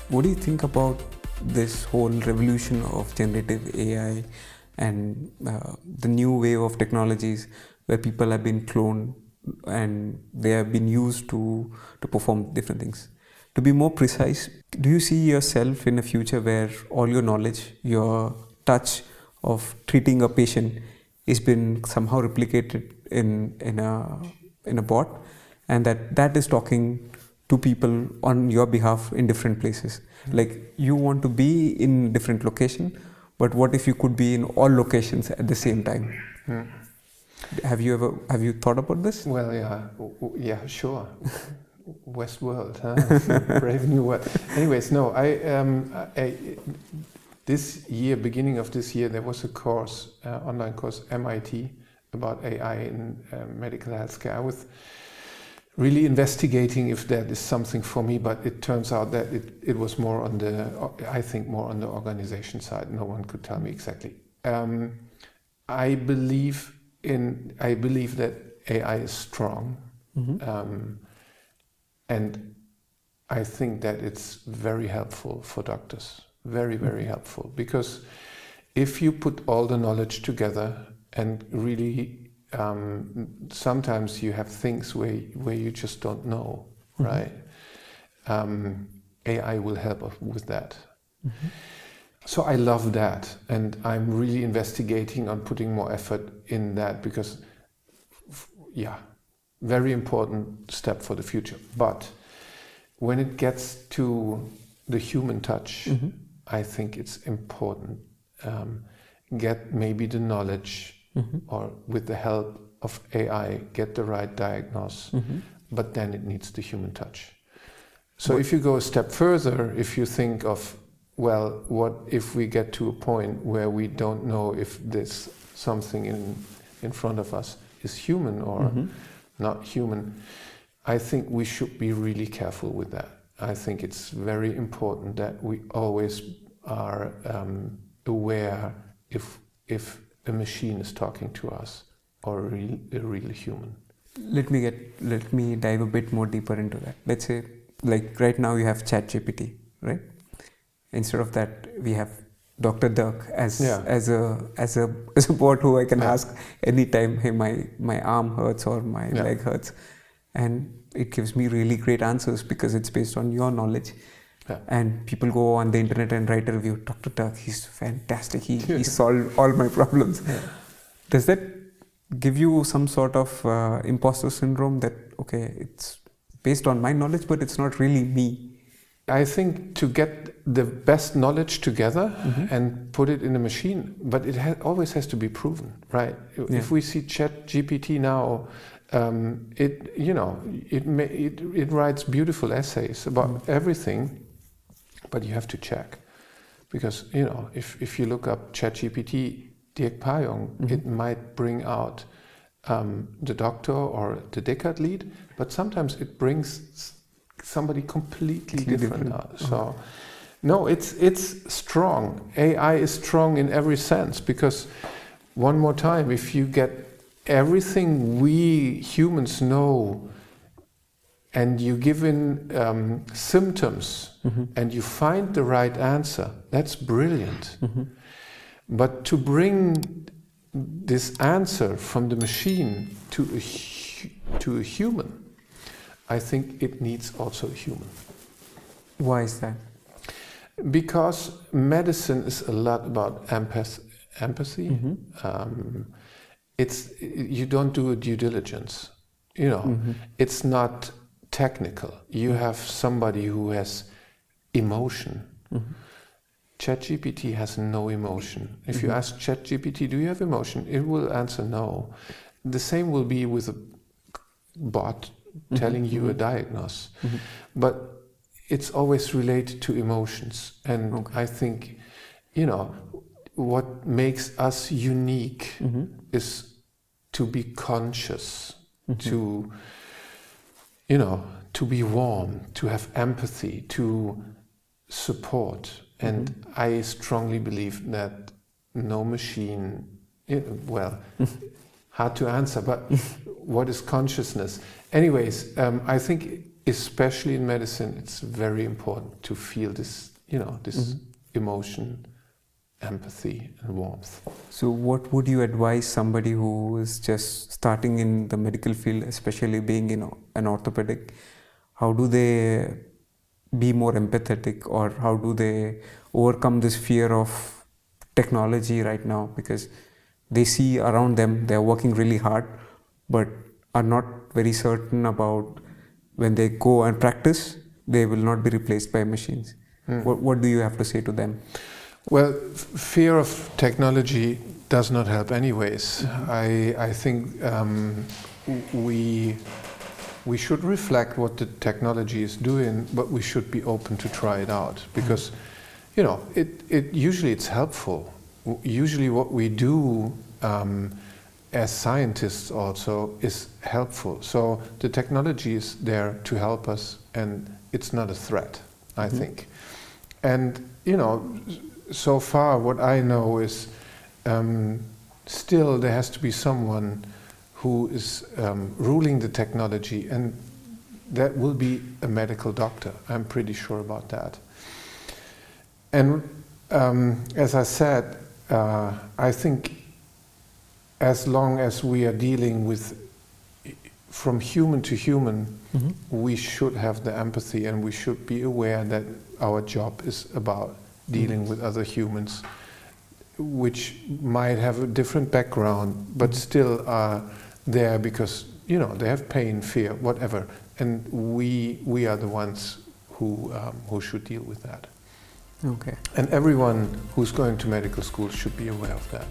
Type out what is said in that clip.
What do you think about this whole revolution of generative AI and the new wave of technologies where people have been cloned and they have been used to perform different things? To be more precise, do you see yourself in a future where all your knowledge, your touch of treating a patient is been somehow replicated in a bot, and that is talking to people on your behalf in different places? Like, you want to be in different location, but what if you could be in all locations at the same time? Have you thought about this? Well, yeah, sure. Westworld, huh? Brave new world. Anyways, no, this year, beginning of this year, there was a course, online course, MIT, about AI in medical healthcare. I was really investigating if that is something for me, but it turns out that it was more on more on the organization side. No one could tell me exactly. I believe that AI is strong. And I think that it's very helpful for doctors, very, very helpful. Because if you put all the knowledge together and really, sometimes you have things where you just don't know, right? AI will help us with that. So I love that, and I'm really investigating on putting more effort in that because, very important step for the future. But when it gets to the human touch, I think it's important. Get maybe the knowledge, or with the help of AI, get the right diagnose, but then it needs the human touch. So if you go a step further, if you think of, well, what if we get to a point where we don't know if this something in front of us is human or not human, I think we should be really careful with that. I think it's very important that we always are aware if a machine is talking to us or a real human. Let me dive a bit more deeper into that. Let's say, like right now you have ChatGPT, right? Instead of that, we have Dr. Dirk as a bot who I can ask anytime, hey, my arm hurts or my leg hurts, and it gives me really great answers because it's based on your knowledge. And people go on the internet and write a review. Dr. Dirk, he's fantastic. He solved all my problems. Does that give you some sort of imposter syndrome that, okay, it's based on my knowledge, but it's not really me? I think to get the best knowledge together and put it in a machine, but it always has to be proven, right? If we see ChatGPT now, it writes beautiful essays about everything, but you have to check, because if you look up ChatGPT Dirk Pajong, it might bring out the doctor or the Descartes lead, but sometimes it brings somebody completely different. So, no, it's strong. AI is strong in every sense, because one more time, if you get everything we humans know and you give in symptoms and you find the right answer, that's brilliant. But to bring this answer from the machine to a human, I think it needs also a human. Why is that? Because medicine is a lot about empathy. You don't do a due diligence. It's not technical. You have somebody who has emotion. ChatGPT has no emotion. If you ask ChatGPT, do you have emotion? It will answer no. The same will be with a bot telling you a diagnosis. But it's always related to emotions. And I think, what makes us unique is to be conscious, to be warm, to have empathy, to support. And I strongly believe that no machine, hard to answer, but what is consciousness? Anyways, I think especially in medicine, it's very important to feel this, this emotion, empathy, and warmth. So, what would you advise somebody who is just starting in the medical field, especially being an orthopedic? How do they be more empathetic, or how do they overcome this fear of technology right now? Because they see around them they're working really hard, but are not very certain about when they go and practice, they will not be replaced by machines. What do you have to say to them? Well, fear of technology does not help anyways. I think we should reflect what the technology is doing, but we should be open to try it out, because it usually it's helpful. Usually what we do as scientists also is helpful. So the technology is there to help us, and it's not a threat, I think. And so far what I know is still there has to be someone who is ruling the technology, and that will be a medical doctor. I'm pretty sure about that. And as I said, I think as long as we are dealing with from human to human, we should have the empathy, and we should be aware that our job is about dealing with other humans, which might have a different background, but still are there because they have pain, fear, whatever, and we are the ones who should deal with that. Okay. And everyone who's going to medical school should be aware of that.